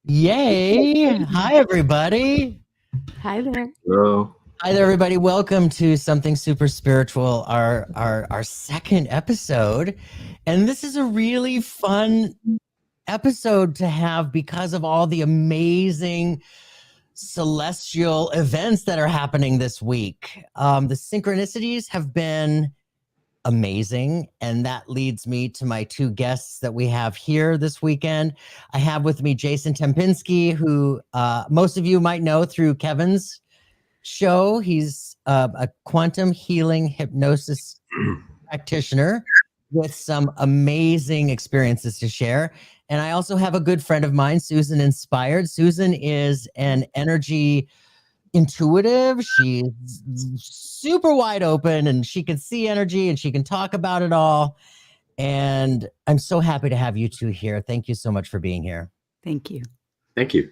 Yay! Hi, everybody. Hi there. Hello. Hi there, everybody. Welcome to Something Super Spiritual, our second episode. And this is a really fun episode to have because of all the amazing celestial events that are happening this week. The synchronicities have been amazing. And that leads me to my two guests that we have here this weekend. I have with me Jason Tempinski, who most of you might know through Kevin's show. He's a quantum healing hypnosis practitioner with some amazing experiences to share. And I also have a good friend of mine, Susaninspired. Susan is an energy intuitive. She's super wide open and she can see energy and she can talk about it all. And I'm so happy to have you two here. Thank you so much for being here. Thank you. Thank you.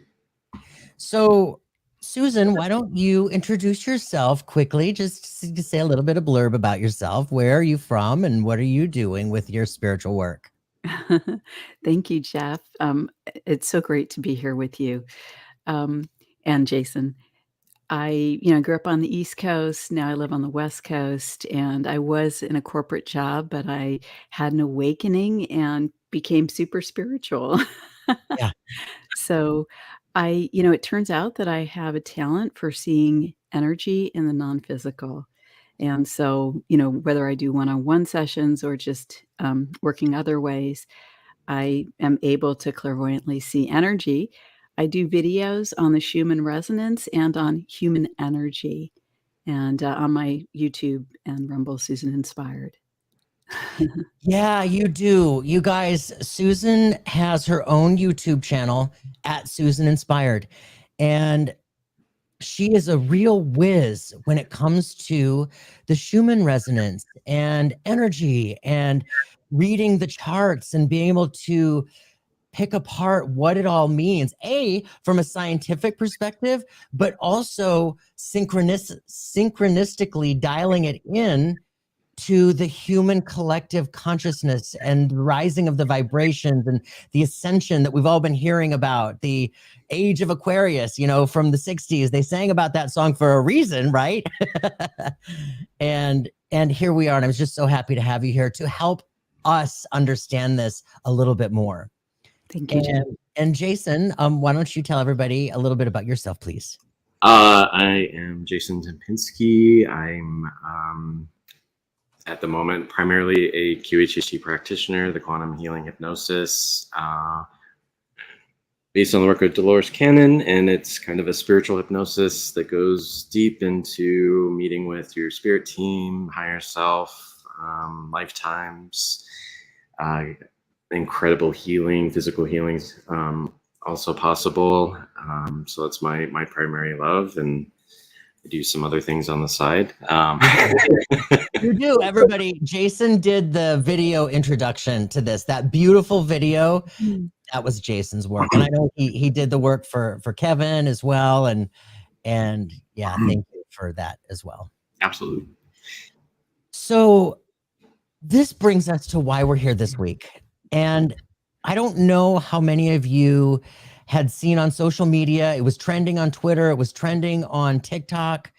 So, Susan, why don't you introduce yourself quickly, just to say a little bit of blurb about yourself. Where are you from and what are you doing with your spiritual work? Thank you, Jeff. It's so great to be here with you. And Jason, I grew up on the East Coast. Now I live on the West Coast, and I was in a corporate job, but I had an awakening and became super spiritual. Yeah. So it turns out that I have a talent for seeing energy in the non-physical. And so, whether I do one-on-one sessions or just working other ways, I am able to clairvoyantly see energy. I do videos on the Schumann resonance and on human energy, and on my YouTube and Rumble, Susan Inspired. Yeah, you do. You guys, Susan has her own YouTube channel at Susan Inspired. And she is a real whiz when it comes to the Schumann resonance and energy and reading the charts and being able to pick apart what it all means, from a scientific perspective, but also synchronistically dialing it in to the human collective consciousness and the rising of the vibrations and the ascension that we've all been hearing about, the age of Aquarius, from the 60s. They sang about that song for a reason, right? and here we are. And I was just so happy to have you here to help us understand this a little bit more. Thank you, Jeff. And Jason, why don't you tell everybody a little bit about yourself, please? I am Jason Tempinski. I'm at the moment primarily a QHHT practitioner, the quantum healing hypnosis, based on the work of Dolores Cannon, and it's kind of a spiritual hypnosis that goes deep into meeting with your spirit team, higher self, lifetimes, incredible healing, physical healings also possible. So that's my primary love, and I do some other things on the side. You do, everybody. Jason did the video introduction to this, that beautiful video. That was Jason's work. And I know he did the work for Kevin as well. And yeah, thank you for that as well. Absolutely. So this brings us to why we're here this week. And I don't know how many of you had seen on social media. It was trending on Twitter. It was trending on TikTok.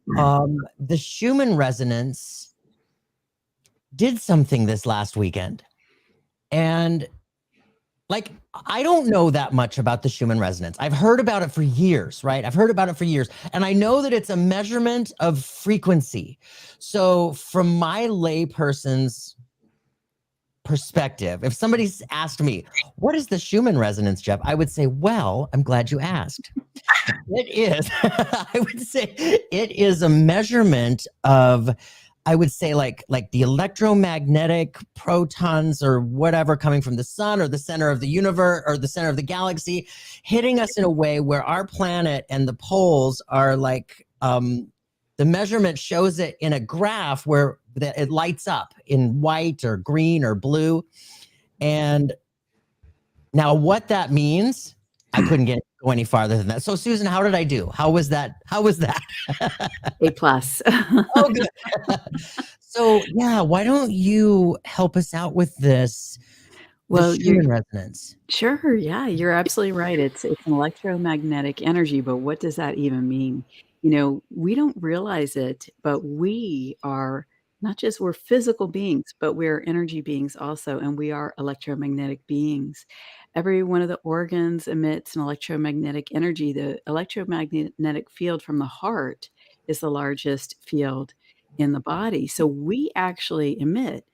The Schumann resonance did something this last weekend. And I don't know that much about the Schumann resonance. I've heard about it for years, right? I've heard about it for years. And I know that it's a measurement of frequency. So from my layperson's perspective, if somebody's asked me, what is the Schumann resonance, Jeff? I would say, well, I'm glad you asked. It is, I would say it is a measurement of, I would say like the electromagnetic protons or whatever coming from the sun or the center of the universe or the center of the galaxy, hitting us in a way where our planet and the poles are like, the measurement shows it in a graph where it lights up in white or green or blue. And now what that means, I couldn't go any farther than that. So Susan, how did I do? How was that? A+. Oh, good. So yeah, why don't you help us out with this? Well, Schumann resonance. sure, yeah, you're absolutely right. It's an electromagnetic energy, but what does that even mean? We don't realize it, but we are not just we're physical beings, but we're energy beings also, and we are electromagnetic beings. Every one of the organs emits an electromagnetic energy. The electromagnetic field from the heart is the largest field in the body. So we actually emit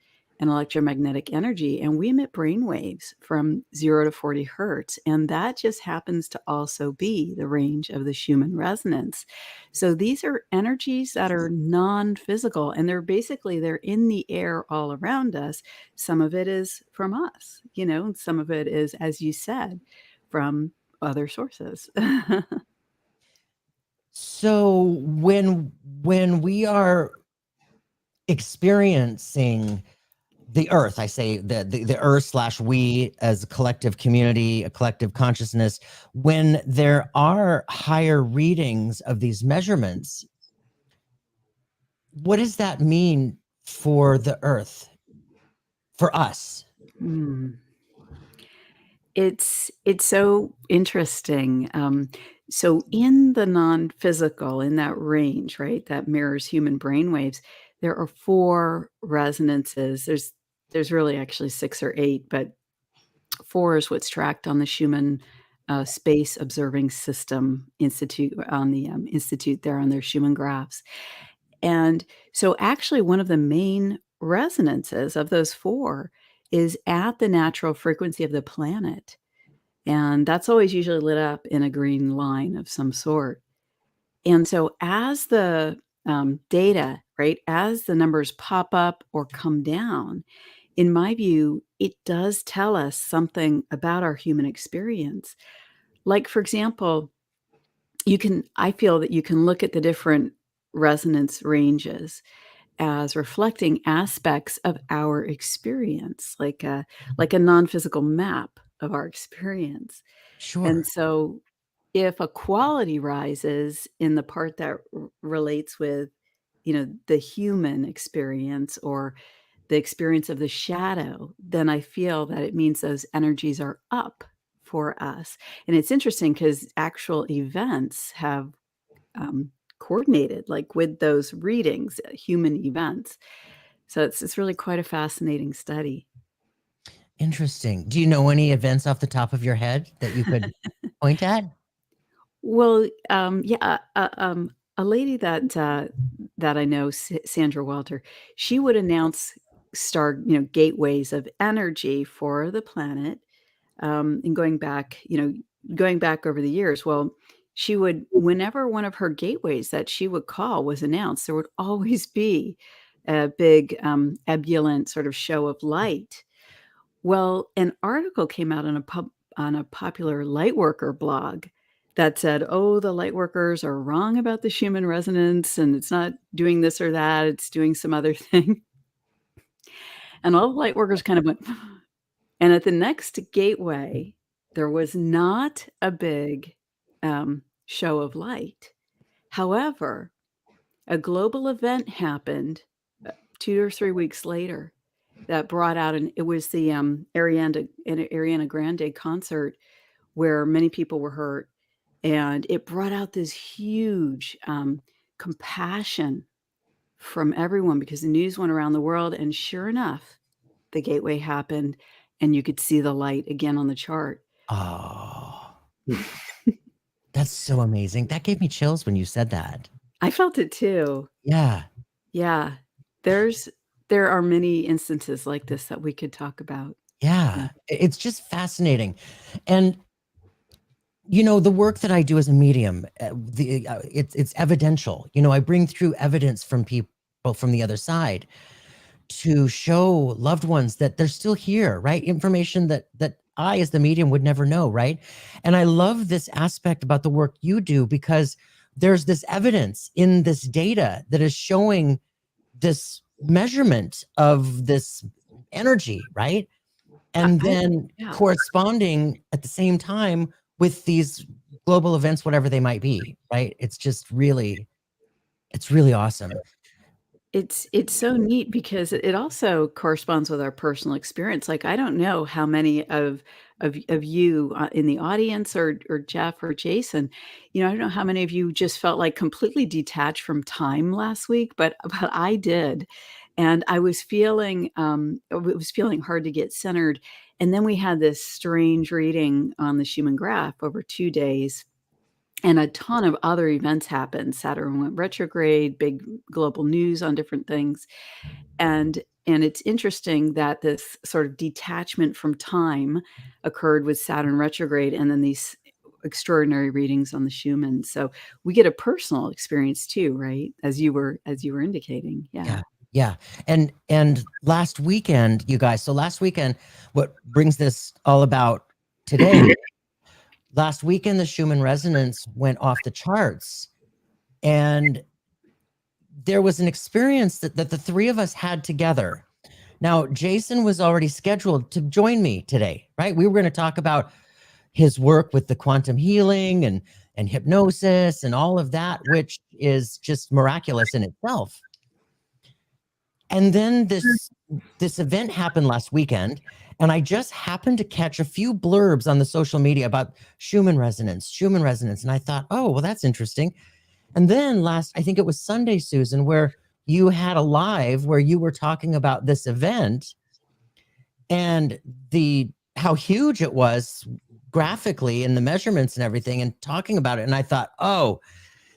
an electromagnetic energy, and we emit brain waves from 0 to 40 hertz, and that just happens to also be the range of the Schumann resonance. So these are energies that are non-physical, and they're in the air all around us. Some of it is from us, and some of it is, as you said, from other sources. So when we are experiencing the earth, I say the earth slash we as a collective community, a collective consciousness, when there are higher readings of these measurements, what does that mean for the earth, for us? Hmm. It's so interesting. So in the non-physical, in that range, right, that mirrors human brain waves, there are 4 resonances. There's really actually 6 or 8, but 4 is what's tracked on the Schumann Space Observing System Institute on the institute there on their Schumann graphs. And so actually one of the main resonances of those 4 is at the natural frequency of the planet. And that's always usually lit up in a green line of some sort. And so as the data, right, as the numbers pop up or come down, in my view, it does tell us something about our human experience. Like, for example, I feel that you can look at the different resonance ranges as reflecting aspects of our experience, like a non-physical map of our experience. And Sure. so if a quality rises in the part that relates with, the human experience or the experience of the shadow, then I feel that it means those energies are up for us. And it's interesting because actual events have um, coordinated like with those readings, human events. So it's really quite a fascinating study. Interesting. Do you know any events off the top of your head that you could point at? Well, yeah, a lady that I know, Sandra Walter, she would announce gateways of energy for the planet, and going back over the years. Well, she would whenever one of her gateways that she would call was announced, there would always be a big, ebullient sort of show of light. Well, an article came out on a popular lightworker blog that said, "Oh, the lightworkers are wrong about the Schumann resonance, and it's not doing this or that, it's doing some other thing." And all the lightworkers kind of went, and at the next gateway, there was not a big, show of light. However, a global event happened, 2 or 3 weeks later that brought out it was the, Ariana Grande concert where many people were hurt, and it brought out this huge, compassion from everyone because the news went around the world, and sure enough, the gateway happened, and you could see the light again on the chart. Oh, that's so amazing. That gave me chills when you said that. I felt it too. Yeah. Yeah. There's there are many instances like this that we could talk about. Yeah. It's just fascinating. And the work that I do as a medium, it's evidential. I bring through evidence from people from the other side to show loved ones that they're still here, right? Information that I, as the medium, would never know, right? And I love this aspect about the work you do because there's this evidence in this data that is showing this measurement of this energy, right? And then Yeah. corresponding at the same time with these global events, whatever they might be, right? It's really awesome. It's so neat because it also corresponds with our personal experience. Like, I don't know how many of you, in the audience or Jeff or Jason, I don't know how many of you just felt, like, completely detached from time last week, but I did, and I was feeling, it was feeling hard to get centered, and then we had this strange reading on the Schumann graph over 2 days, and a ton of other events happened. Saturn went retrograde, big global news on different things. And it's interesting that this sort of detachment from time occurred with Saturn retrograde and then these extraordinary readings on the Schumann. So we get a personal experience too, right? As you were indicating. Yeah. Yeah. Yeah. And last weekend, you guys, so last weekend, what brings this all about today, last weekend, the Schumann resonance went off the charts. And there was an experience that the three of us had together. Now, Jason was already scheduled to join me today, right? We were going to talk about his work with the quantum healing and hypnosis and all of that, which is just miraculous in itself. And then this event happened last weekend, and I just happened to catch a few blurbs on the social media about Schumann resonance, and I thought, oh, well, that's interesting. And then I think it was Sunday, Susan, where you had a live where you were talking about this event and how huge it was graphically and the measurements and everything, and talking about it. And I thought, oh,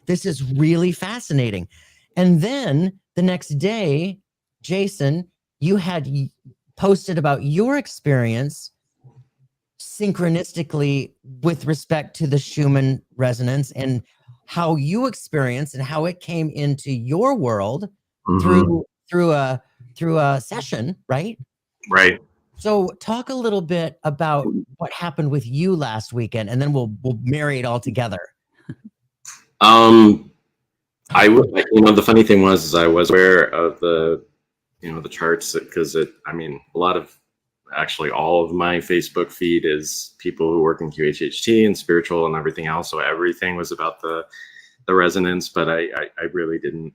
this is really fascinating. And then the next day, Jason, you had posted about your experience synchronistically with respect to the Schumann resonance and how you experienced and how it came into your world through a session, right? Right. So talk a little bit about what happened with you last weekend, and then we'll marry it all together. I would, the funny thing was, is I was aware of the charts because actually all of my Facebook feed is people who work in QHHT and spiritual and everything else. So everything was about the resonance, but I really didn't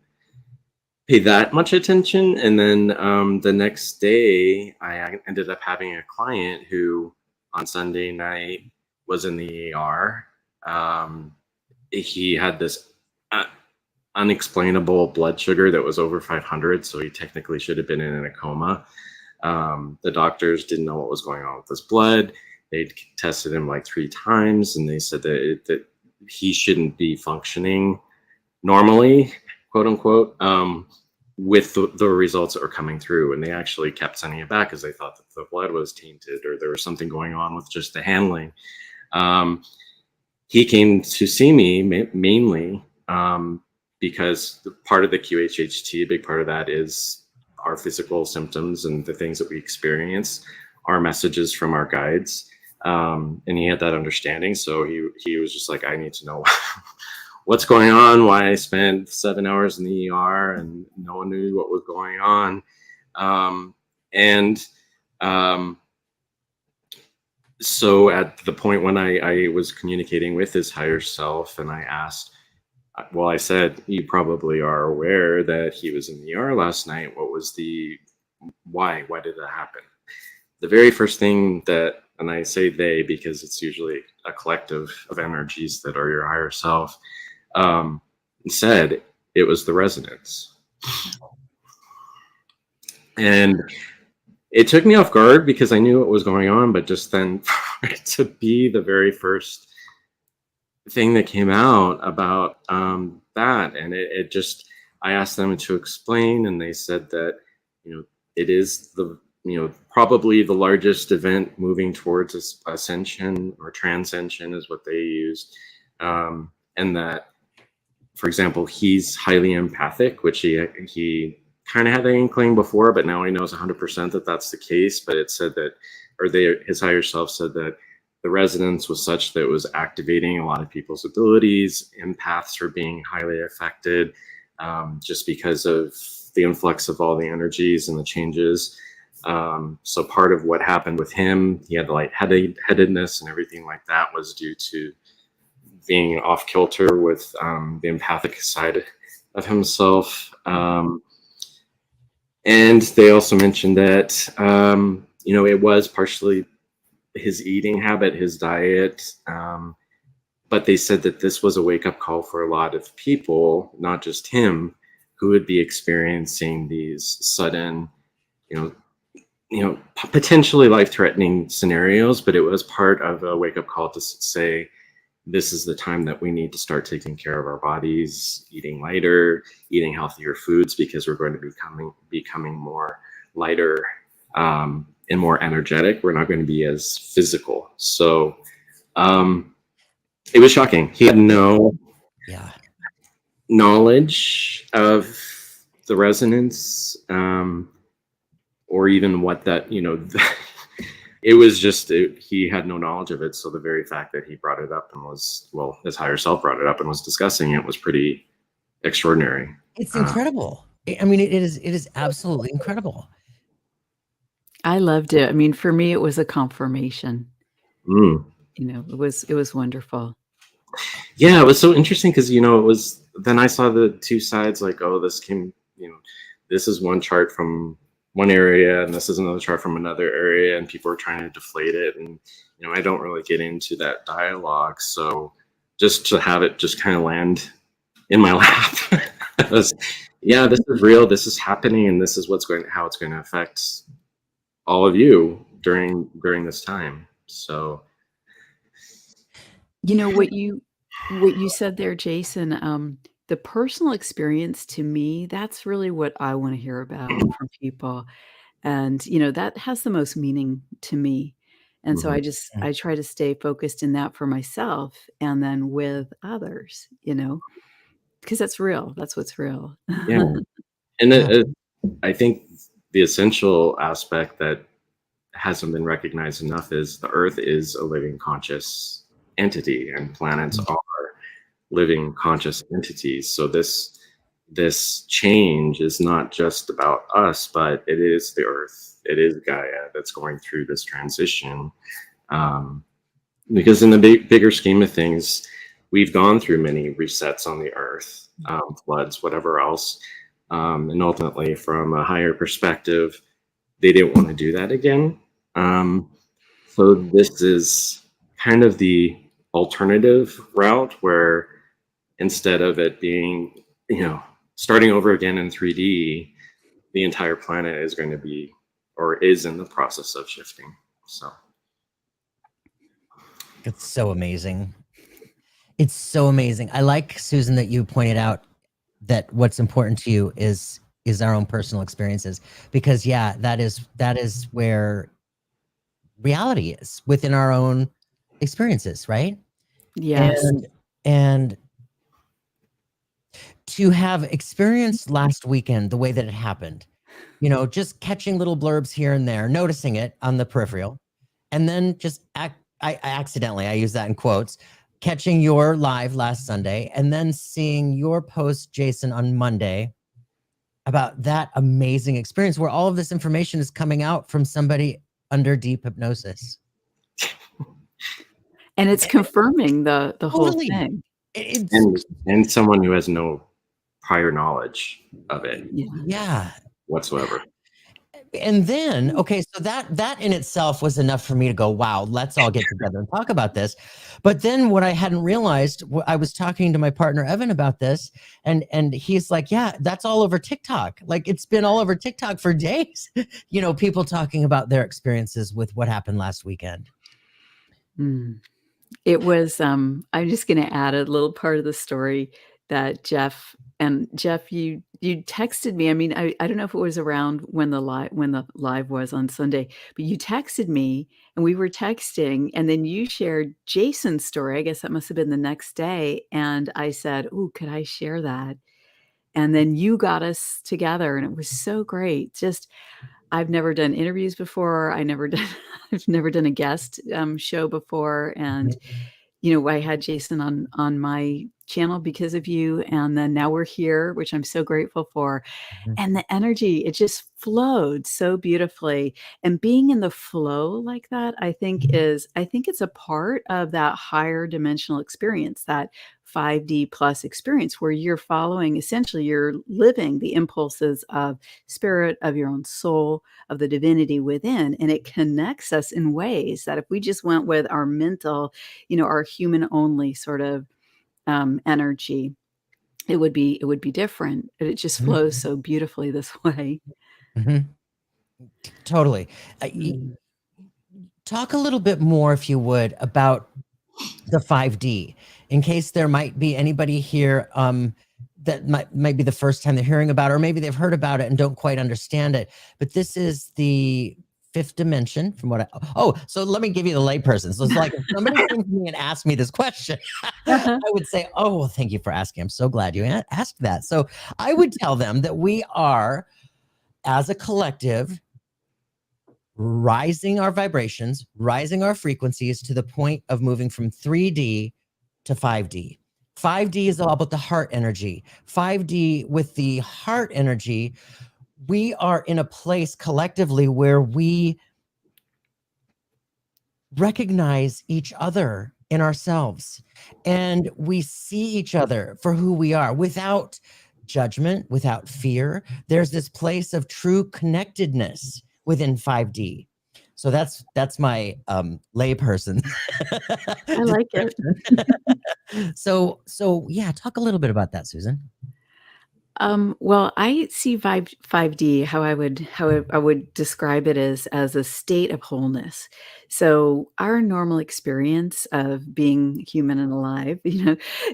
pay that much attention. And then the next day, I ended up having a client who on Sunday night was in the ER. He had this unexplainable blood sugar that was over 500, so he technically should have been in a coma. The doctors didn't know what was going on with his blood. They tested him like 3 times, and they said that he shouldn't be functioning normally, quote unquote, with the results that were coming through. And they actually kept sending it back because they thought that the blood was tainted or there was something going on with just the handling. He came to see me mainly because part of the QHHT, a big part of that is our physical symptoms and the things that we experience are messages from our guides. And he had that understanding. So he was just like, I need to know what's going on, why I spent 7 hours in the ER and no one knew what was going on. So at the point when I was communicating with his higher self, and I asked, well, I said, you probably are aware that he was in the ER last night. What was why did that happen? The very first thing that, and I say they because it's usually a collective of energies that are your higher self, said it was the resonance. And it took me off guard because I knew what was going on, but just then to be the very first thing that came out about that, and it just, I asked them to explain, and they said that it is probably the largest event moving towards ascension or transcension is what they used, and that, for example, he's highly empathic, which he kind of had an inkling before, but now he knows 100% that that's the case. But it said that, or his higher self said that the resonance was such that it was activating a lot of people's abilities. Empaths are being highly affected just because of the influx of all the energies and the changes. So part of what happened with him, he had lightheadedness and everything like that, was due to being off kilter with the empathic side of himself. And they also mentioned that, it was partially his eating habit, his diet. But they said that this was a wake up call for a lot of people, not just him, who would be experiencing these sudden, you know, potentially life threatening scenarios. But it was part of a wake up call to say, this is the time that we need to start taking care of our bodies, eating lighter, eating healthier foods, because we're going to be becoming more lighter, and more energetic. We're not going to be as physical. So it was shocking. He had no knowledge of the resonance, or even what that, it was just, he had no knowledge of it. So the very fact that he brought it up and his higher self brought it up and was discussing it was pretty extraordinary. It's incredible. I mean, it is absolutely incredible. I loved it. I mean, for me, it was a confirmation. It was wonderful. Yeah, it was so interesting because, then I saw the two sides, like, oh, this is one chart from one area and this is another chart from another area, and people are trying to deflate it. And, I don't really get into that dialogue. So just to have it just kind of land in my lap, this is real, this is happening, and this is how it's going to affect all of you during this time. So, what you said there, Jason, the personal experience, to me, that's really what I want to hear about from people. And, that has the most meaning to me. And so I try to stay focused in that for myself and then with others, because that's real. That's what's real. Yeah. And I think the essential aspect that hasn't been recognized enough is the Earth is a living conscious entity, and planets are living conscious entities. So this change is not just about us, but it is the Earth, it is Gaia that's going through this transition. Because in the bigger scheme of things, we've gone through many resets on the Earth, floods, whatever else. And ultimately, from a higher perspective, they didn't want to do that again. So this is kind of the alternative route, where instead of it being, starting over again in 3D, the entire planet is going to be, or is in the process of shifting. So it's so amazing. It's so amazing. I like, Susan, that you pointed out that what's important to you is our own personal experiences, because that is where reality is, within our own experiences, right? Yes. And to have experienced last weekend the way that it happened, just catching little blurbs here and there, noticing it on the peripheral, and then just I accidentally, I use that in quotes, catching your live last Sunday, and then seeing your post, Jason, on Monday about that amazing experience where all of this information is coming out from somebody under deep hypnosis. And it's confirming the whole thing. And someone who has no prior knowledge of it. Yeah. Whatsoever. And then, okay, so that in itself was enough for me to go, wow, let's all get together and talk about this. But then what I hadn't realized, I was talking to my partner, Evan, about this, and he's like, yeah, that's all over TikTok. Like, it's been all over TikTok for days, people talking about their experiences with what happened last weekend. It was, I'm just going to add a little part of the story that Jeff, you texted me. I mean, I don't know if it was around when the live was on Sunday, but you texted me and we were texting, and then you shared Jason's story. I guess that must have been the next day. And I said, "Oh, could I share that?" And then you got us together, and it was so great. I've never done interviews before. I've never done a guest show before. And, I had Jason on my channeled because of you, and then now we're here, which I'm so grateful for. Mhm. And the energy, it just flowed so beautifully. And being in the flow like that, I think it's a part of that higher dimensional experience, that 5D plus experience, where you're following, essentially, you're living the impulses of spirit, of your own soul, of the divinity within. And it connects us in ways that if we just went with our mental, our human only sort of energy, it would be different. But it just flows so beautifully this way. Mhm. Totally. Mm. Talk a little bit more, if you would, about the 5D, in case there might be anybody here that might be the first time they're hearing about it, or maybe they've heard about it and don't quite understand it. But this is the fifth dimension from what so let me give you the layperson. So it's like if somebody came to me and asked me this question, I would say, oh, well, thank you for asking. I'm so glad you asked that. So I would tell them that we are, as a collective, rising our vibrations, rising our frequencies to the point of moving from 3D to 5D. 5D is all about the heart energy. 5D, with the heart energy, we are in a place collectively where we recognize each other in ourselves, and we see each other for who we are without judgment, without fear. There's this place of true connectedness within 5D. So that's my layperson. I like it. So yeah, talk a little bit about that, Susan. Well, I see 5D, how I would describe it as a state of wholeness. So our normal experience of being human and alive,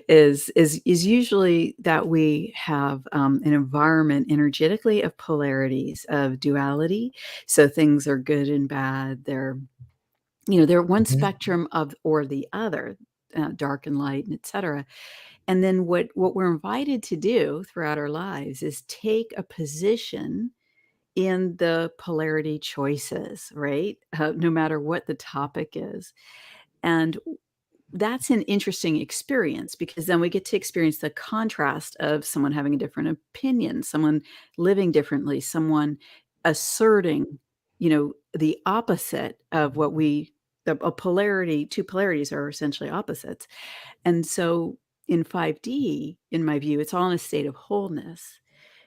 is usually that we have an environment energetically of polarities, of duality. So things are good and bad. They're one Mhm. spectrum of or the other, dark and light, and etc. And then what we're invited to do throughout our lives is take a position in the polarity choices, right? No matter what the topic is. And that's an interesting experience, because then we get to experience the contrast of someone having a different opinion, someone living differently, someone asserting, the opposite of what a polarity, two polarities are essentially opposites. And so in 5D, in my view, it's all in a state of wholeness.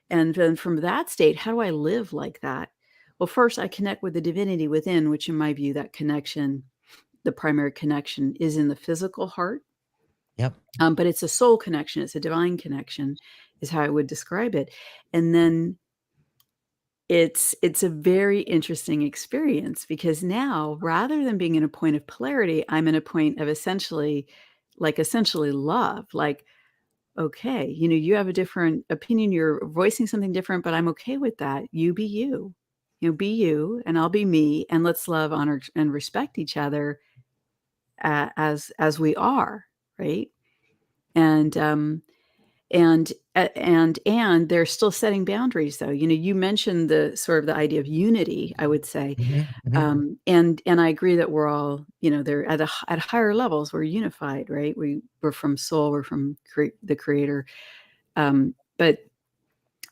And then from that state, how do I live like that? Well, first, I connect with the divinity within, which in my view, that connection, the primary connection, is in the physical heart. Yep. But it's a soul connection. It's a divine connection, is how I would describe it. And then it's a very interesting experience, because now, rather than being in a point of polarity, I'm in a point of essentially love. Like, okay, you have a different opinion, you're voicing something different, but I'm okay with that. You be you. Be you and I'll be me, and let's love, honor, and respect each other, as we are, right? And and they're still setting boundaries, though. You mentioned the sort of the idea of unity, I would say. Mhm, mhm. And I agree that we're all, they're at higher levels, we're unified, right? We're from soul, we're from the creator.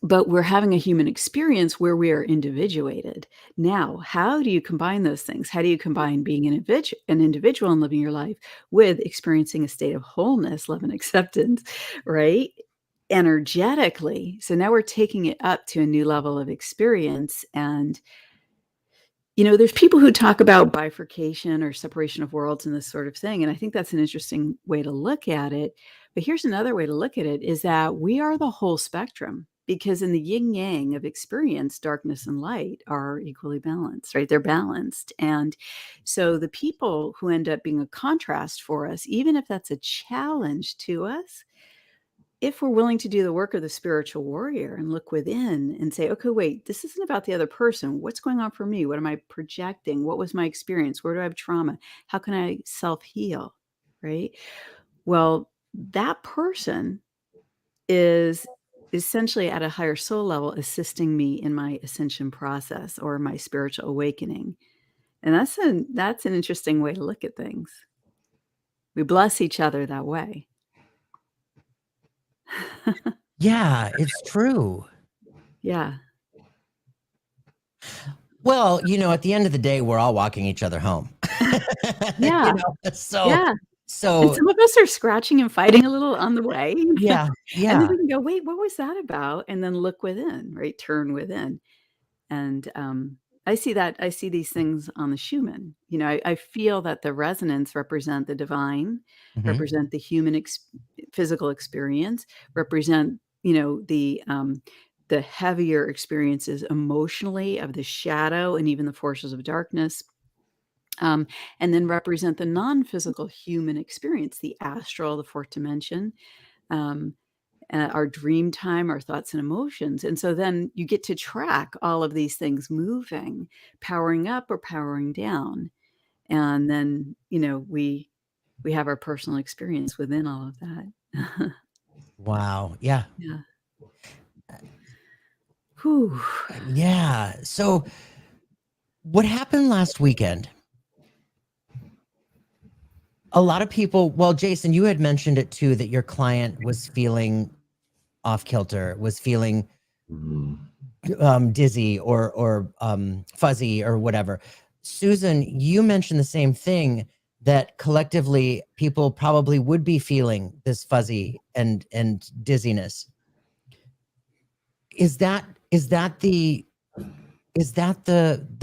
But we're having a human experience where we are individuated. Now, how do you combine those things? How do you combine being an individual and living your life with experiencing a state of wholeness, love, and acceptance, right? Energetically. So now we're taking it up to a new level of experience. And there's people who talk about bifurcation or separation of worlds and this sort of thing. And I think that's an interesting way to look at it. But here's another way to look at it, is that we are the whole spectrum, because in the yin yang of experience, darkness and light are equally balanced, right? They're balanced. And so the people who end up being a contrast for us, even if that's a challenge to us, if we're willing to do the work of the spiritual warrior and look within and say, okay, wait, this isn't about the other person. What's going on for me? What am I projecting? What was my experience? Where do I have trauma? How can I self-heal? Right? Well, that person is essentially at a higher soul level assisting me in my ascension process or my spiritual awakening. And that's an interesting way to look at things. We bless each other that way. Yeah, it's true. Yeah. Well, at the end of the day, we're all walking each other home. Yeah. So Yeah. And so some of us are scratching and fighting a little on the way. yeah, And then yeah. we can go, "Wait, what was that about?" And then look within, right? Turn within. And, I see these things on the Schumann. I feel that the resonance represent the divine, Mhm. represent the human physical experience, represent, the heavier experiences emotionally of the shadow and even the forces of darkness, um, and then represent the non-physical human experience, the astral, the fourth dimension, um, our dream time, our thoughts and emotions. And so then you get to track all of these things moving, powering up or powering down. And then, we have our personal experience within all of that. Wow. Yeah. Yeah. Whew. Yeah. So what happened last weekend? A lot of people, well, Jason, you had mentioned it too, that your client was feeling off kilter, was feeling dizzy or fuzzy or whatever. Susan, you mentioned the same thing, that collectively people probably would be feeling this fuzzy and dizziness. Is that the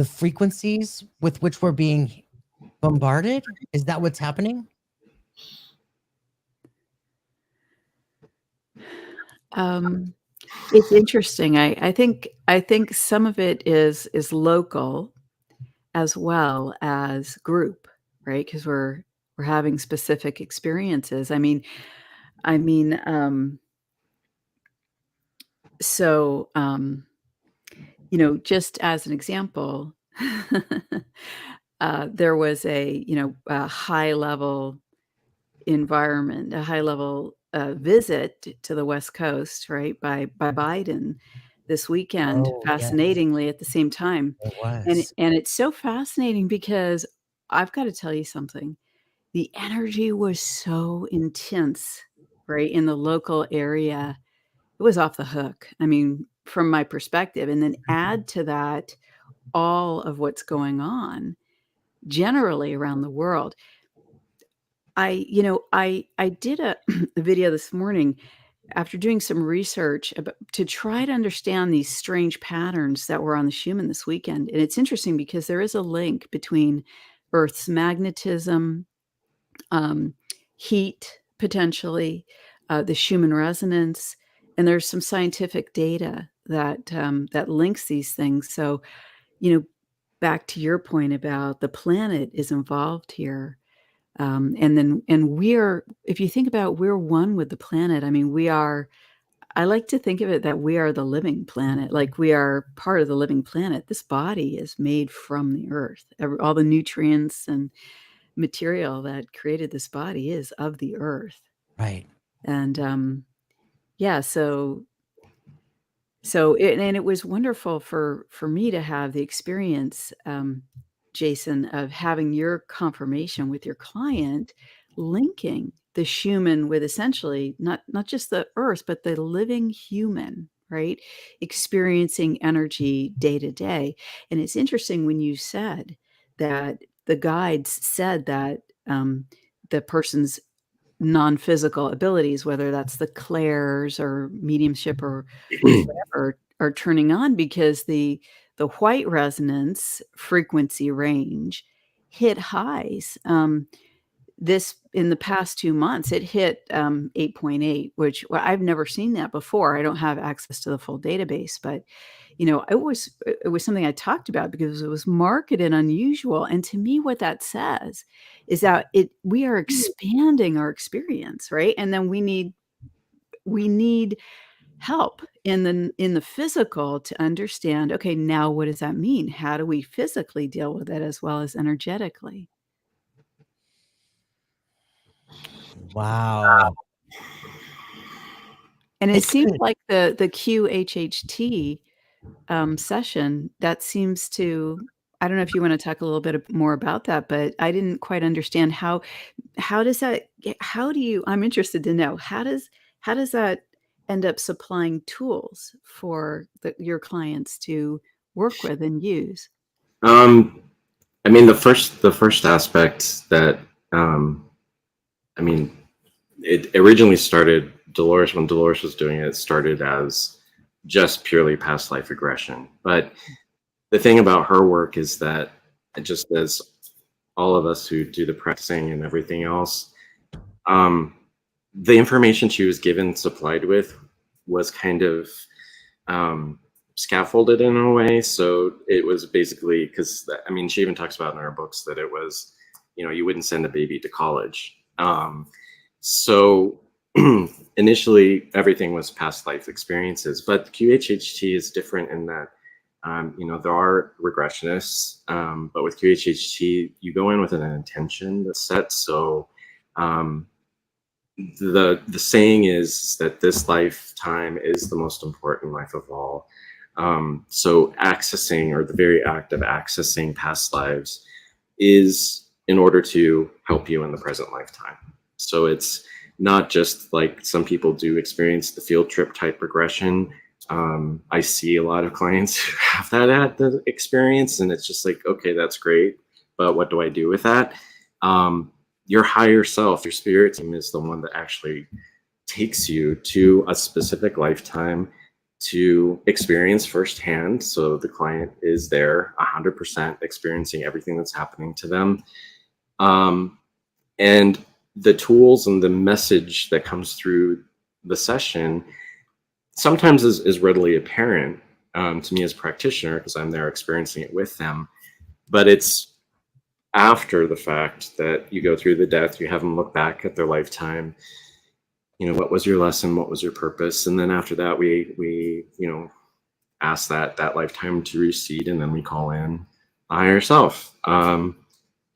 frequencies with which we're being bombarded? Is that what's happening? Um, it's interesting. I think some of it is local as well as group, right? Because we're having specific experiences. I mean, so, just as an example, there was a high level environment, a high level, visit to the West Coast, right, by Biden this weekend, Oh, yes, fascinatingly at the same time. it And was. and it's so fascinating because I've gotta tell you something, the energy was so intense, right, in the local area. It was off the hook, I mean, from my perspective, and then add to that all of what's going on generally around the world. I did a a video this morning after doing some research about to try to understand these strange patterns that were on the Schumann this weekend, and it's interesting because there is a link between Earth's magnetism, um, heat potentially, the Schumann resonance, and there's some scientific data that links these things. So, you know, back to your point about the planet is involved here. And we're if you think about we're one with the planet, I mean, I like to think of it that we are the living planet, like we are part of the living planet. This body is made from the earth. All the nutrients and material that created this body is of the earth. Right. And yeah, it was wonderful for me to have the experience, Jason, of having your confirmation with your client, linking the Schumann with essentially not just the earth, but the living human, right? Experiencing energy day to day. And it's interesting when you said that the guides said that the person's non-physical abilities, whether that's the clairs or mediumship or whatever, are turning on because the white resonance frequency range hit highs. This in the past 2 months, it hit, 8.8, which I've never seen that before. I don't have access to the full database, but, it was something I talked about because it was marked and unusual, and to me, what that says is that we are expanding our experience, right? And then we need help in the physical to understand, okay, now what does that mean? How do we physically deal with it as well as energetically? Wow. And it It's seems good. like the QHHT, session, that seems to I don't know if you wanna talk a little bit more about that, but I didn't quite understand how does that how do you I'm interested to know, how does that end up supplying tools for your clients to work with and use? I mean, the first aspect that, I mean, it originally started, when Dolores was doing it, it started as just purely past life regression. But the thing about her work is that, just as all of us who do the practicing and everything else, the information she was given, supplied with, was kind of scaffolded in a way. So it was basically, because I mean, she even talks about in her books that it was, you wouldn't send a baby to college. So initially, everything was past life experiences, but QHHT is different in that, there are regressionists, but with QHHT, you go in with an intention that's set. So the saying is that this lifetime is the most important life of all. So accessing, or the very act of accessing past lives, is in order to help you in the present lifetime. So it's not just like some people do experience the field trip type regression. I see a lot of clients who have that at the experience, and it's just like, okay, that's great, but what do I do with that? Your higher self, your spirit team, is the one that actually takes you to a specific lifetime to experience firsthand. So the client is there 100% experiencing everything that's happening to them. And the tools and the message that comes through the session sometimes is readily apparent to me as a practitioner, because I'm there experiencing it with them. But it's after the fact that you go through the death, you have them look back at their lifetime. What was your lesson? What was your purpose? And then after that, we ask that lifetime to recede, and then we call in the higher self. And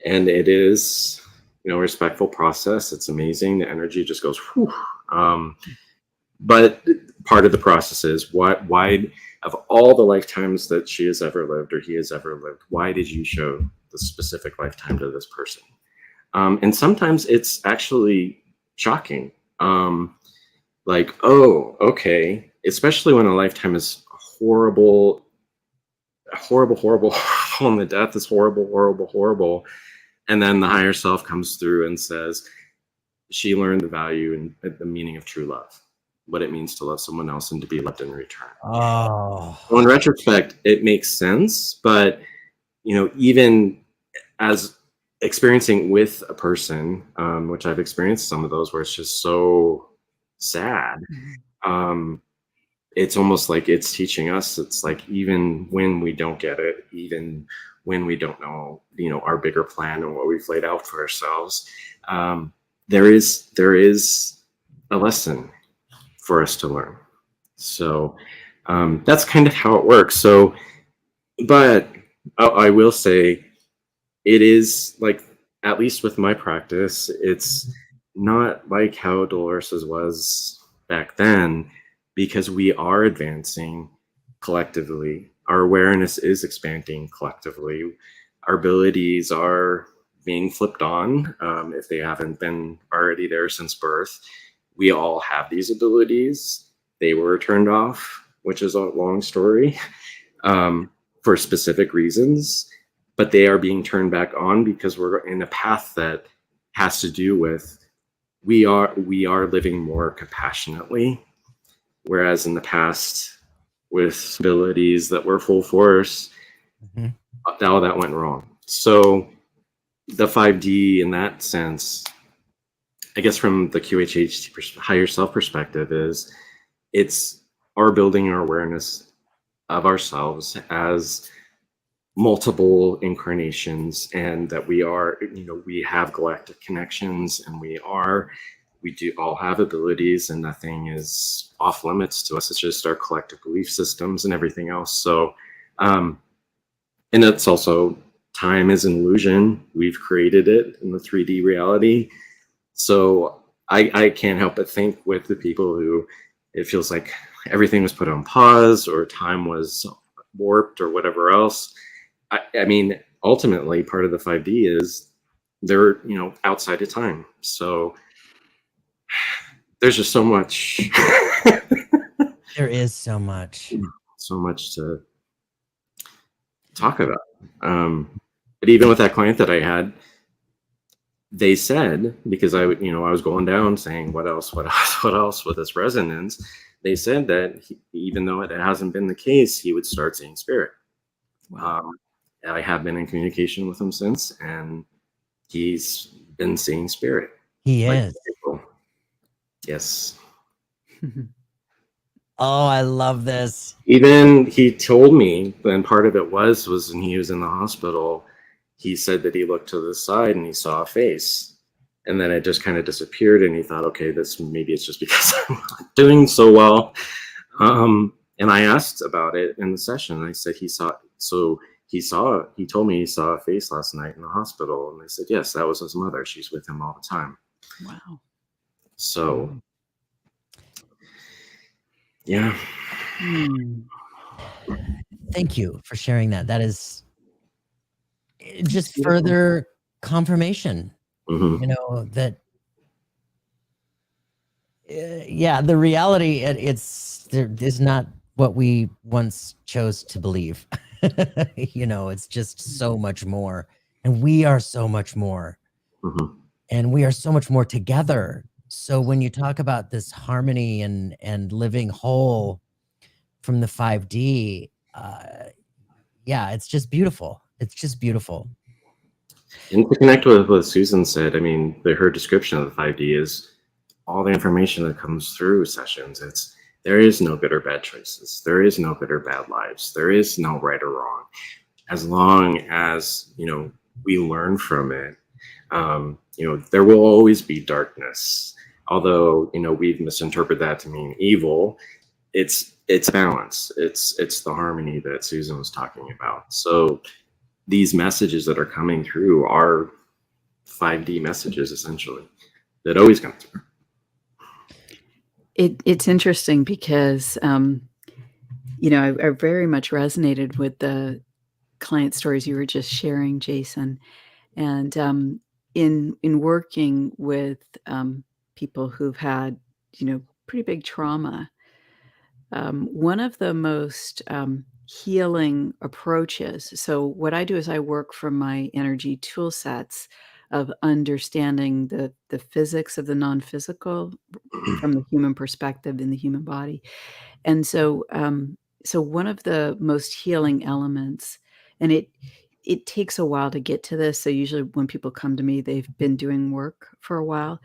it is, a respectful process. It's amazing. The energy just goes, whew. But part of the process is, why, of all the lifetimes that she has ever lived, or he has ever lived, why did you show the specific lifetime to this person? And sometimes it's actually shocking. Like, oh, okay. Especially when a lifetime is horrible, and the death is horrible. And then the higher self comes through and says, she learned the value and the meaning of true love, what it means to love someone else and to be loved in return. Oh. So in retrospect, it makes sense. But, even as experiencing with a person, which I've experienced some of those where it's just so sad, it's almost like it's teaching us. It's like, even when we don't get it, even when we don't know, our bigger plan and what we've laid out for ourselves, there is a lesson for us to learn. So that's kind of how it works. So, but I will say, it is like, at least with my practice, it's not like how Dolores's was back then, because we are advancing collectively. Our awareness is expanding collectively. Our abilities are being flipped on, if they haven't been already there since birth. We all have these abilities. They were turned off, which is a long story, for specific reasons, but they are being turned back on because we're in a path that has to do with, we are living more compassionately, whereas in the past, with abilities that were full force, all that went wrong. So the 5D, in that sense, I guess from the QHHT higher self perspective, is it's our building our awareness of ourselves as multiple incarnations, and that we are, we have galactic connections, and we do all have abilities, and nothing is off limits to us. It's just our collective belief systems and everything else. So, and it's also, time is an illusion. We've created it in the 3D reality. So I can't help but think with the people who it feels like everything was put on pause, or time was warped, or whatever else. I mean, ultimately, part of the 5D is they're, outside of time. So there's just so much There is so much. So much to talk about. But even with that client that I had, they said, because I was going down saying, what else with this resonance? They said that even though it hasn't been the case, he would start seeing spirit. Wow. I have been in communication with him since, and he's been seeing spirit. He is. Yes. Oh, I love this. Even he told me, and part of it was when he was in the hospital, he said that he looked to the side and he saw a face, and then it just kind of disappeared, and he thought, okay, maybe it's just because I'm not doing so well. And I asked about it in the session. I said he told me he saw a face last night in the hospital, and I said, yes, that was his mother. She's with him all the time. Wow. So yeah. Thank you for sharing that. That is just beautiful. further confirmation, Mm-hmm. That the reality is not what we once chose to believe. It's just so much more, and we are so much more, and we are so much more together. So when you talk about this harmony and living whole from the 5D, it's just beautiful. It's just beautiful. And to connect with what Susan said, I mean, her description of the 5D is all the information that comes through sessions. There is no good or bad choices. There is no good or bad lives. There is no right or wrong. As long as, we learn from it, there will always be darkness. Although, we've misinterpreted that to mean evil, it's balance. It's the harmony that Susan was talking about. So these messages that are coming through are 5D messages, essentially, that always come through. It's interesting because, I very much resonated with the client stories you were just sharing, Jason. And in working with people who've had, pretty big trauma, one of the most healing approaches. So what I do is I work from my energy tool sets of understanding the physics of the non-physical from the human perspective in the human body. And so so one of the most healing elements, and it takes a while to get to this. So usually when people come to me, they've been doing work for a while.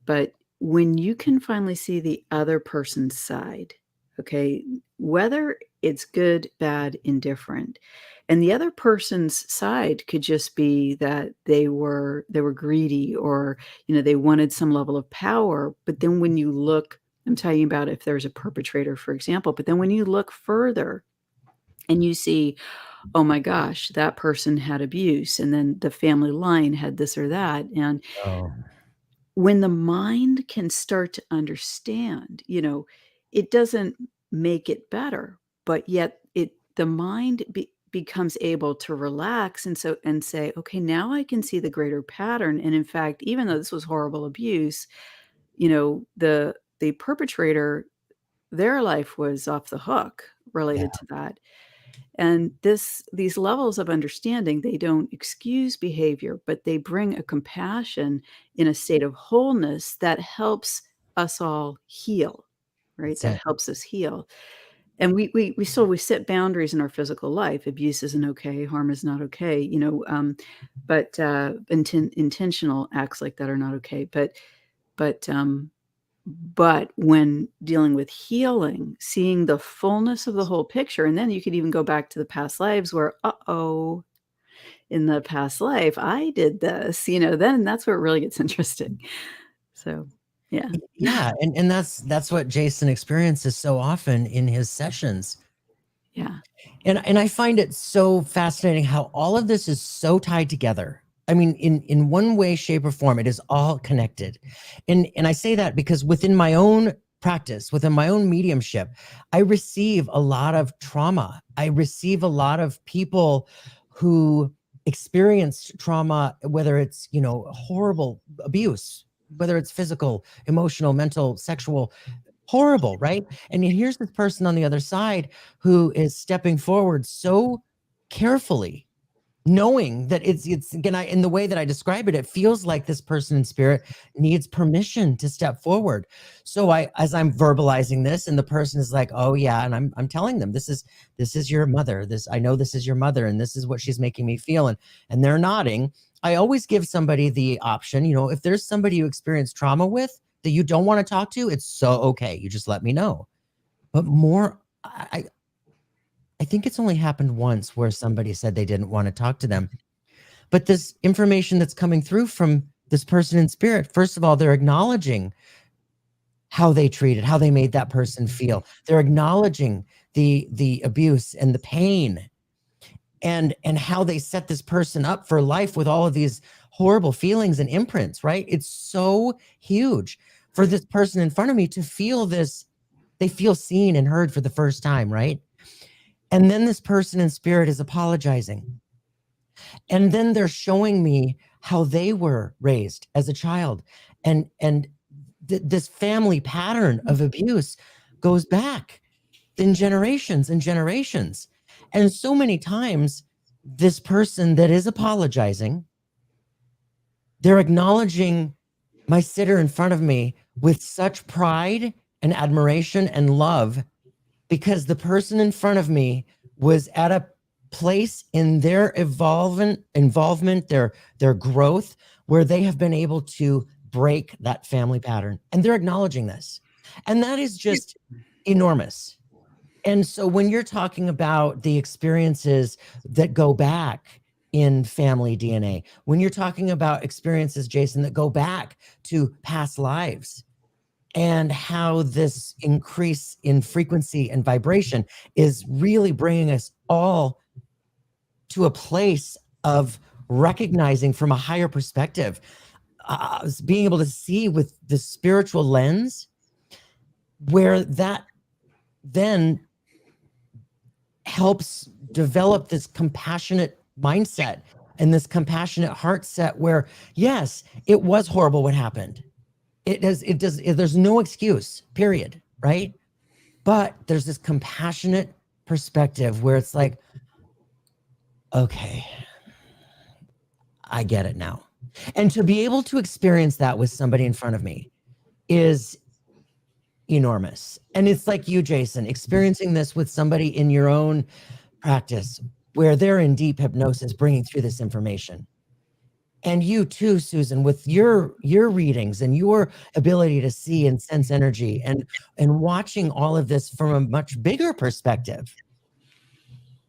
But when you can finally see the other person's side, okay, whether it's good, bad, indifferent, and the other person's side could just be that they were greedy, or they wanted some level of power. But then when you look, I'm talking about if there's a perpetrator, for example, but then when you look further and you see, oh my gosh, that person had abuse, and then the family line had this or that, and when the mind can start to understand, it doesn't make it better, but yet the mind becomes able to relax and say, okay, now I can see the greater pattern. And in fact, even though this was horrible abuse, the perpetrator, their life was off the hook related to that. And these levels of understanding, they don't excuse behavior, but they bring a compassion in a state of wholeness that helps us all heal, right? That helps us heal. And we set boundaries in our physical life. Abuse isn't okay, harm is not okay, but intentional acts like that are not okay. But when dealing with healing, seeing the fullness of the whole picture, and then you could even go back to the past lives where, in the past life, I did this, then that's where it really gets interesting. So, yeah. Yeah, and that's what Jason experiences so often in his sessions. Yeah. And I find it so fascinating how all of this is so tied together. I mean, in one way, shape, or form, it is all connected. And I say that because within my own practice, within my own mediumship, I receive a lot of trauma. I receive a lot of people who experienced trauma, whether it's, horrible abuse, whether it's physical, emotional, mental, sexual, horrible, right? And here's this person on the other side who is stepping forward so carefully, knowing that it's again, in the way that I describe it, it feels like this person in spirit needs permission to step forward. So as I'm verbalizing this, and the person is like, oh yeah, and I'm telling them, this is your mother. I know this is your mother, and this is what she's making me feel, and they're nodding. I always give somebody the option, if there's somebody you experience trauma with that you don't want to talk to, it's so okay. You just let me know. But I think it's only happened once where somebody said they didn't want to talk to them. But this information that's coming through from this person in spirit, first of all, they're acknowledging how they treated, how they made that person feel. They're acknowledging the abuse and the pain, and how they set this person up for life with all of these horrible feelings and imprints, right? It's so huge for this person in front of me to feel this. They feel seen and heard for the first time, right? And then this person in spirit is apologizing. And then they're showing me how they were raised as a child. And this family pattern of abuse goes back in generations and generations. And so many times, this person that is apologizing, they're acknowledging my sitter in front of me with such pride and admiration and love, because the person in front of me was at a place in their involvement, their growth, where they have been able to break that family pattern. And they're acknowledging this. And that is just enormous. And so when you're talking about the experiences that go back in family DNA, when you're talking about experiences, Jason, that go back to past lives, and how this increase in frequency and vibration is really bringing us all to a place of recognizing from a higher perspective, being able to see with the spiritual lens, where that then helps develop this compassionate mindset and this compassionate heart set where, yes, it was horrible what happened. There's no excuse, period, right? But there's this compassionate perspective where it's like, okay, I get it now. And to be able to experience that with somebody in front of me is enormous. And it's like you, Jason, experiencing this with somebody in your own practice where they're in deep hypnosis, bringing through this information. And you too, Susan, with your readings and your ability to see and sense energy, and watching all of this from a much bigger perspective,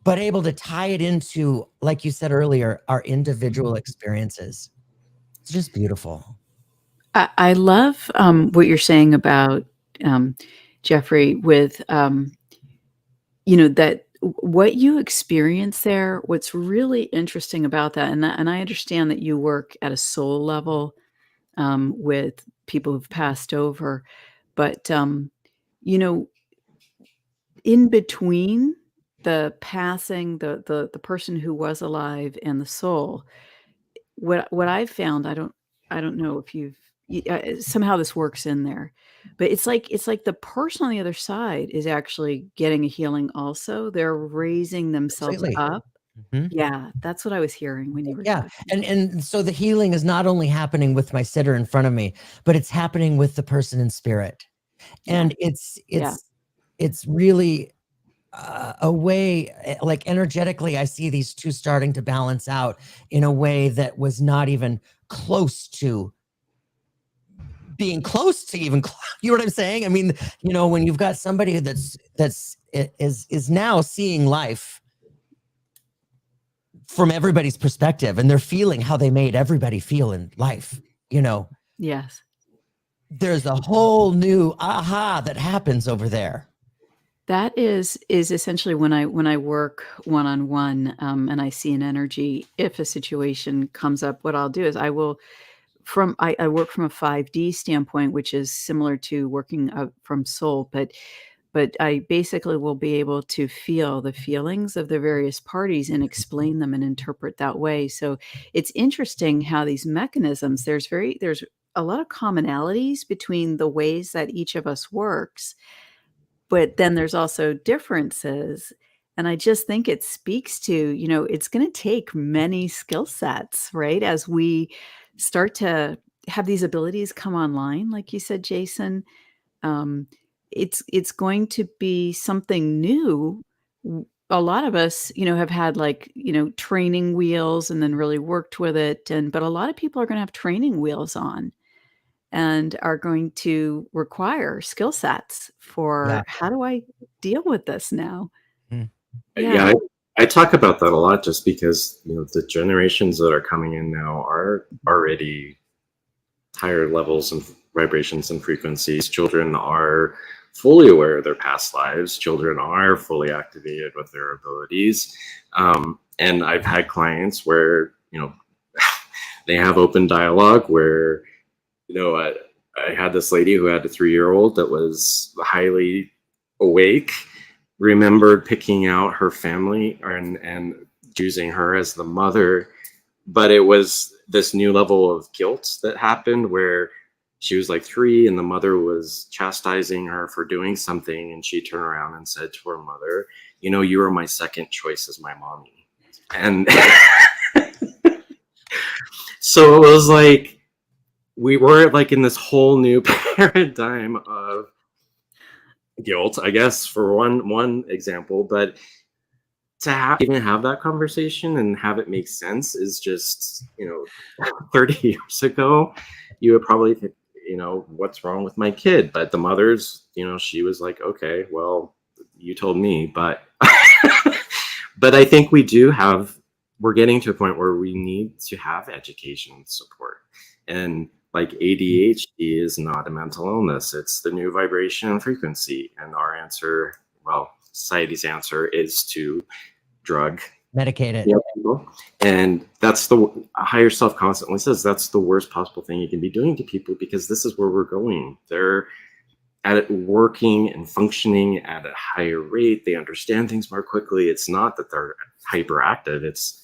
but able to tie it into, like you said earlier, our individual experiences. It's just beautiful. I love what you're saying about Jeffrey, with that what you experience there. What's really interesting about that, and I understand that you work at a soul level with people who've passed over, but in between the passing, the person who was alive and the soul, what I've found, I don't know if somehow this works in there, but it's like the person on the other side is actually getting a healing also. They're raising themselves Completely. up. Mm-hmm. Yeah, that's what I was hearing when you were Yeah. talking. And so the healing is not only happening with my sitter in front of me, but it's happening with the person in spirit. And it's really a way, like energetically, I see these two starting to balance out in a way that was not even close to being close to even, you know what I'm saying? I mean, when you've got somebody that's is now seeing life from everybody's perspective, and they're feeling how they made everybody feel in life, Yes. there's a whole new aha that happens over there. That is essentially when I work one-on-one, and I see an energy. If a situation comes up, what I'll do is I will I work from a 5D standpoint, which is similar to working from soul, but I basically will be able to feel the feelings of the various parties and explain them and interpret that way. So it's interesting how these mechanisms, there's a lot of commonalities between the ways that each of us works, but then there's also differences. And I just think it speaks to, it's going to take many skill sets, right? As we start to have these abilities come online, like you said, Jason, um, it's going to be something new. A lot of us, have had like, training wheels and then really worked with it. But a lot of people are going to have training wheels on and are going to require skill sets Yeah. for how do I deal with this now? Mm. Yeah. Yeah, I talk about that a lot just because, the generations that are coming in now are already higher levels and vibrations and frequencies. Children are fully aware of their past lives. Children are fully activated with their abilities. And I've had clients where, they have open dialogue where, I had this lady who had a 3-year-old that was highly awake, remembered picking out her family and choosing her as the mother, but it was this new level of guilt that happened where she was like 3 and the mother was chastising her for doing something, and she turned around and said to her mother, you were my second choice as my mommy. And so it was like we were like in this whole new paradigm of guilt, I guess, for one example. But to even have that conversation and have it make sense is just 30 years ago you would probably think, what's wrong with my kid? But the mother's, she was like, okay, well, you told me. But but I think we're getting to a point where we need to have education support. And like ADHD is not a mental illness, it's the new vibration and frequency. And our answer, well, society's answer is to drug Medicate it. people. And that's the higher self constantly says that's the worst possible thing you can be doing to people, because this is where we're going. They're at it working and functioning at a higher rate. They understand things more quickly. It's not that they're hyperactive, it's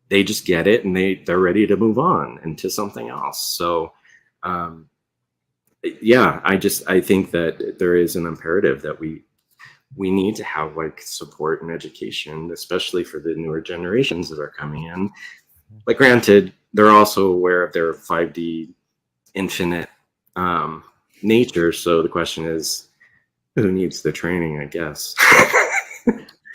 they just get it and they're ready to move on into something else. So yeah, I think that there is an imperative that we need to have like support and education, especially for the newer generations that are coming in. But granted, they're also aware of their 5D infinite nature. So the question is, who needs the training, I guess?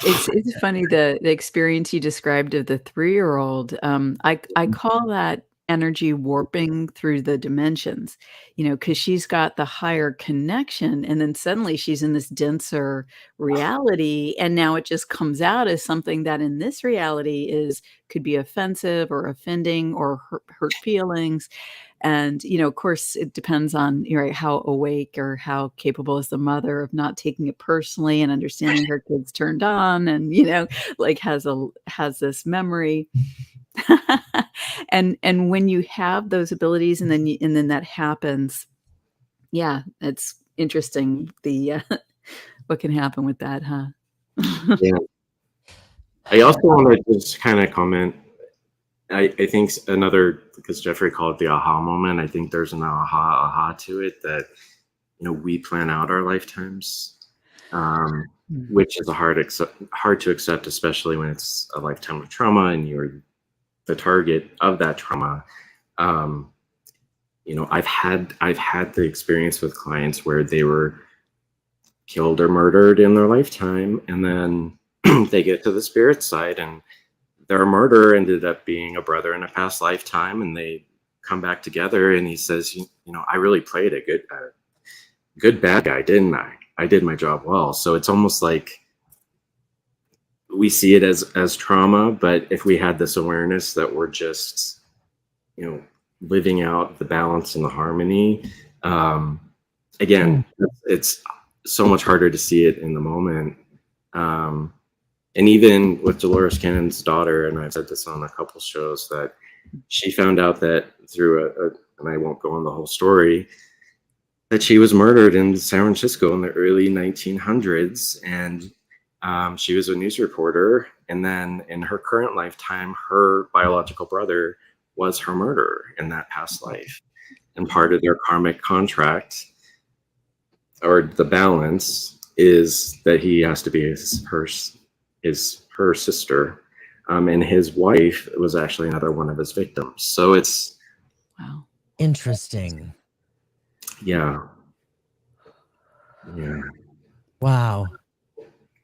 It's funny the experience you described of the 3-year-old. I call that energy warping through the dimensions, because she's got the higher connection, and then suddenly she's in this denser reality, and now it just comes out as something that in this reality could be offensive or offending or hurt feelings. And, of course, it depends on, right, how awake or how capable is the mother of not taking it personally and understanding her kid's turned on and, like has this memory. And when you have those abilities and then that happens, yeah, it's interesting what can happen with that, huh? Yeah. I also want to just kind of comment. I think another, because Jeffrey called it the aha moment, I think there's an aha to it that, we plan out our lifetimes, which is hard to accept, especially when it's a lifetime of trauma and you're the target of that trauma. I've had the experience with clients where they were killed or murdered in their lifetime, and then they get to the spirit side and their murderer ended up being a brother in a past lifetime, and they come back together and he says, I really played a good bad guy, didn't I? I did my job well. So it's almost like we see it as trauma, but if we had this awareness that we're just, living out the balance and the harmony, again, it's so much harder to see it in the moment. And even with Dolores Cannon's daughter, and I've said this on a couple shows, that she found out that through and I won't go on the whole story, that she was murdered in San Francisco in the early 1900s. And she was a news reporter. And then in her current lifetime, her biological brother was her murderer in that past life. And part of their karmic contract, or the balance, is that he has to be her sister, and his wife was actually another one of his victims. So it's Wow. Interesting. yeah. Wow.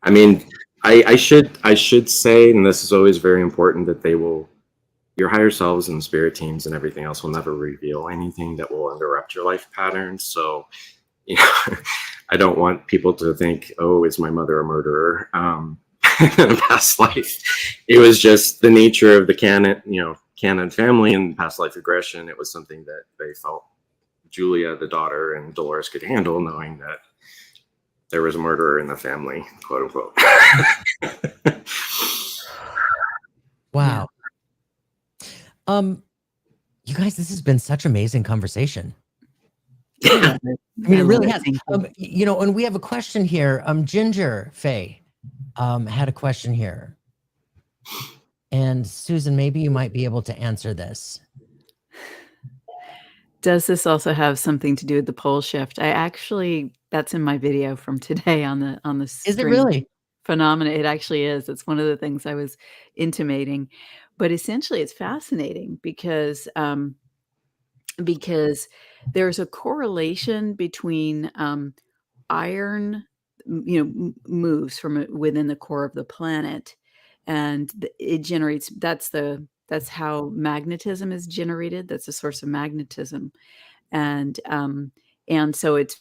I mean, I should say, and this is always very important, that your higher selves and spirit teams and everything else will never reveal anything that will interrupt your life patterns. So, I don't want people to think, oh, is my mother a murderer? In a past life, it was just the nature of the Cannon family and past life regression. It was something that they felt Julia, the daughter, and Dolores could handle, knowing that there was a murderer in the family, quote unquote. Wow. You guys, this has been such amazing conversation. I mean, it really has. And we have a question here. Ginger Faye had a question here. And Susan, maybe you might be able to answer this. Does this also have something to do with the pole shift? That's in my video from today on the Is it really? phenomena. It actually is. It's one of the things I was intimating. But essentially it's fascinating because there's a correlation between iron moves from within the core of the planet, and it generates that's how magnetism is generated. That's a source of magnetism. And so it's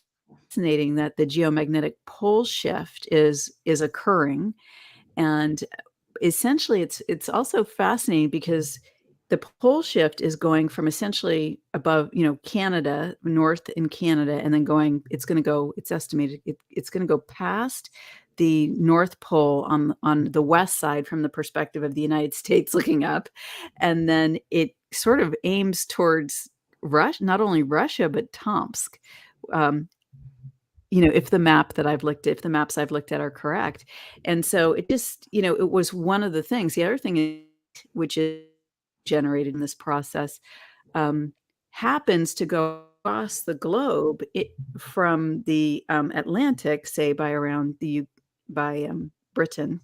fascinating that the geomagnetic pole shift is occurring. And essentially it's also fascinating because the pole shift is going from essentially above, Canada, north in Canada, and then it's estimated it's going to go past the North Pole on the west side from the perspective of the United States looking up. And then it sort of aims towards Russia, not only Russia, but Tomsk. If the maps I've looked at are correct. And so it just, it was one of the things. The other thing which is generated in this process happens to go across the globe from the Atlantic, say by Britain,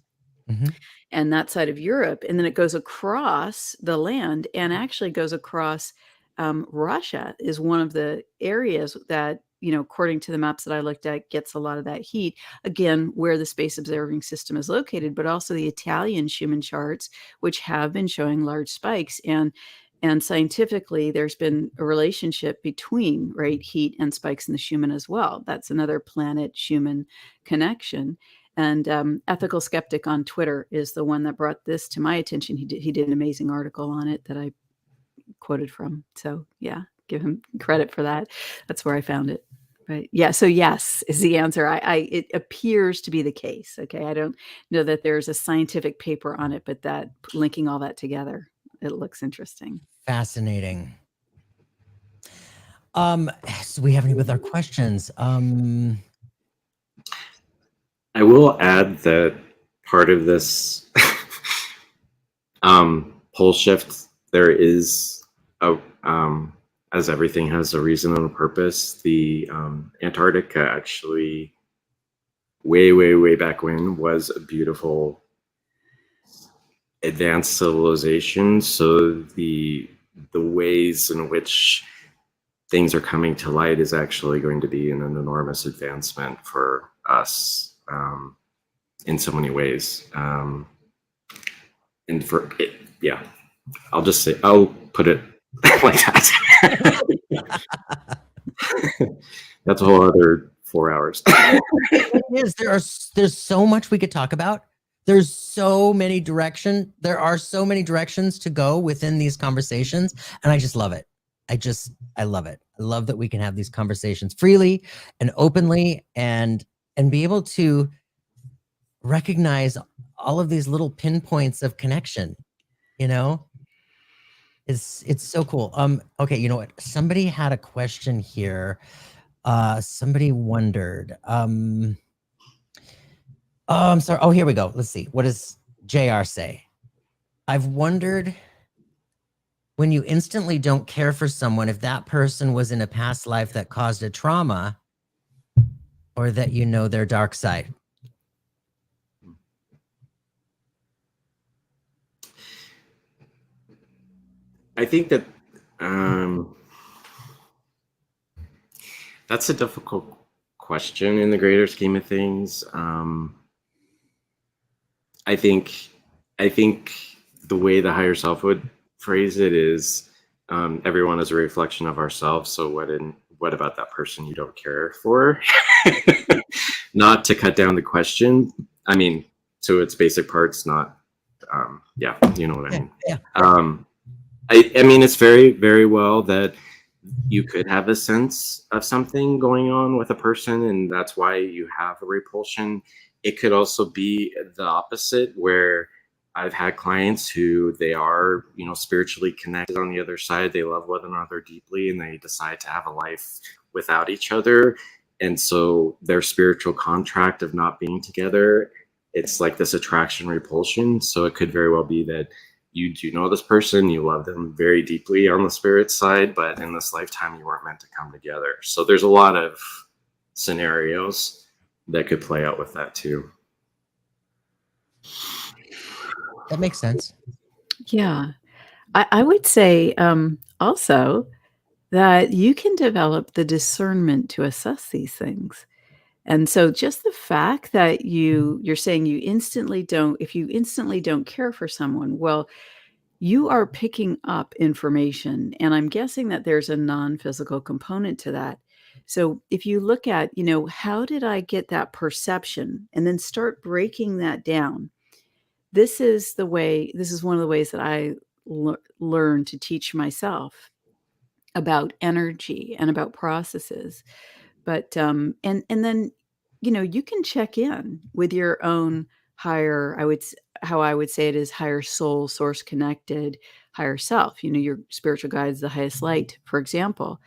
and that side of Europe, and then it goes across the land and actually goes across Russia is one of the areas that, according to the maps that I looked at, gets a lot of that heat. Again, where the space observing system is located, but also the Italian Schumann charts, which have been showing large spikes. And scientifically, there's been a relationship between heat and spikes in the Schumann as well. That's another planet Schumann connection. And Ethical Skeptic on Twitter is the one that brought this to my attention. He did an amazing article on it that I quoted from. So yeah, give him credit for that. That's where I found it. But yeah, so yes is the answer. It appears to be the case. Okay, I don't know that there's a scientific paper on it, but that linking all that together, it looks interesting. Fascinating. So we have any with our questions? I will add that part of this pole shift, there is as everything has a reason and a purpose. The Antarctica actually, way back when, was a beautiful advanced civilization. So the ways in which things are coming to light is actually going to be an enormous advancement for us in so many ways. And for it, yeah, I'll put it like that. That's a whole other 4 hours. There's so much we could talk about. There are so many directions to go within these conversations, and I just love it. I love it. I love that we can have these conversations freely and openly, and be able to recognize all of these little pinpoints of connection. It's so cool. Okay, you know what? Somebody had a question here. Somebody wondered. Oh, I'm sorry. Oh, here we go. Let's see. What does JR say? I've wondered when you instantly don't care for someone, if that person was in a past life that caused a trauma, or that you know their dark side? I think that that's a difficult question in the greater scheme of things. I think the way the higher self would phrase it is, everyone is a reflection of ourselves. So what about that person you don't care for? Not to cut down the question. I mean, to its basic parts, not. Yeah, you know what I mean. Yeah. I mean, it's very, very well that you could have a sense of something going on with a person, and that's why you have a repulsion. It could also be the opposite, where I've had clients who they are, spiritually connected on the other side. They love one another deeply, and they decide to have a life without each other. And so their spiritual contract of not being together, it's like this attraction repulsion. So it could very well be that you do know this person, you love them very deeply on the spirit side, but in this lifetime you weren't meant to come together. So there's a lot of scenarios that could play out with that too. That makes sense. Yeah. I would say also that you can develop the discernment to assess these things. And so just the fact that you're saying if you instantly don't care for someone, well, you are picking up information, and I'm guessing that there's a non-physical component to that. So if you look at, how did I get that perception, and then start breaking that down. This is one of the ways that I learn to teach myself about energy and about processes. But and then you can check in with your own higher, how I would say it is, higher soul, source connected, higher self, your spiritual guides, the highest light, for example.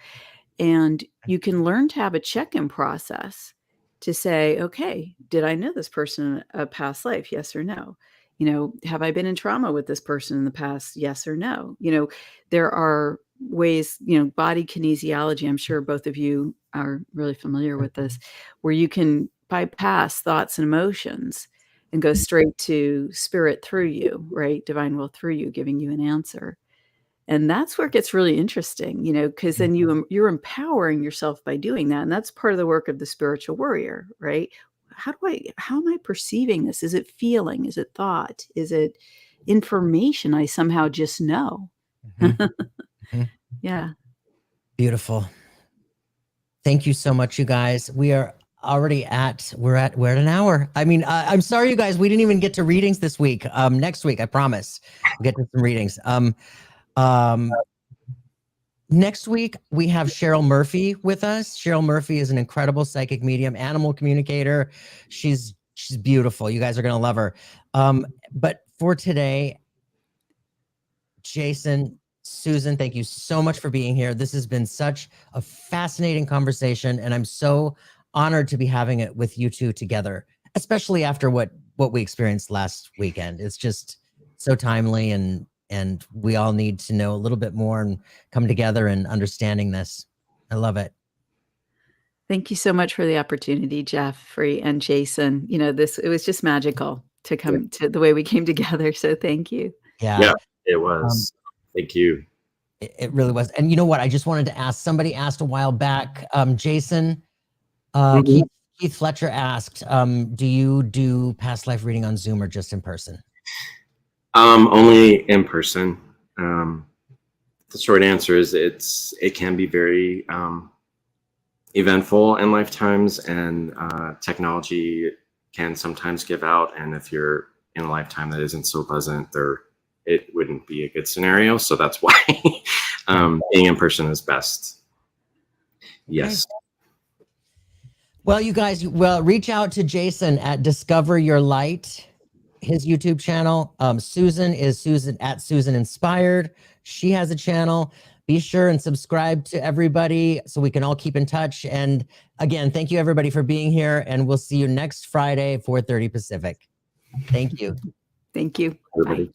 And you can learn to have a check-in process to say, okay, did I know this person in a past life? Yes or no? Have I been in trauma with this person in the past? Yes or no? There are ways, body kinesiology, I'm sure both of you are really familiar with this, where you can bypass thoughts and emotions and go straight to spirit through you, right? Divine will through you, giving you an answer. And that's where it gets really interesting, because then you're empowering yourself by doing that. And that's part of the work of the spiritual warrior, right? How am I perceiving this? Is it feeling? Is it thought? Is it information I somehow just know? Mm-hmm. Yeah. Beautiful. Thank you so much, you guys. We are already we're at an hour. I mean, I'm sorry, you guys, we didn't even get to readings this week. Next week, I promise we'll get to some readings. Next week, we have Cheryl Murphy with us. Cheryl Murphy is an incredible psychic medium, animal communicator. She's beautiful. You guys are going to love her. But for today, Jason, Susan, thank you so much for being here. This has been such a fascinating conversation, and I'm so honored to be having it with you two together, especially after what we experienced last weekend. It's just so timely, and we all need to know a little bit more and come together and understanding this. I love it. Thank you so much for the opportunity, Jeffrey and Jason. It was just magical to come to the way we came together. So thank you. Yeah, it was. Thank you. It really was. And you know what? I just wanted to ask, somebody asked a while back, Jason, Keith Fletcher asked, do you do past life reading on Zoom or just in person? Only in person. The short answer is it can be very eventful in lifetimes, and technology can sometimes give out. And if you're in a lifetime that isn't so pleasant, it wouldn't be a good scenario. So that's why being in person is best. Yes. Okay. Well, you guys, reach out to Jason at Discover Your Light, his YouTube channel. Susan is Susan at susaninspired. She has a channel. Be sure and subscribe to everybody so we can all keep in touch. And again, thank you everybody for being here, and we'll see you next Friday, 4:30 Pacific. Thank you. Thank you. Everybody. Bye.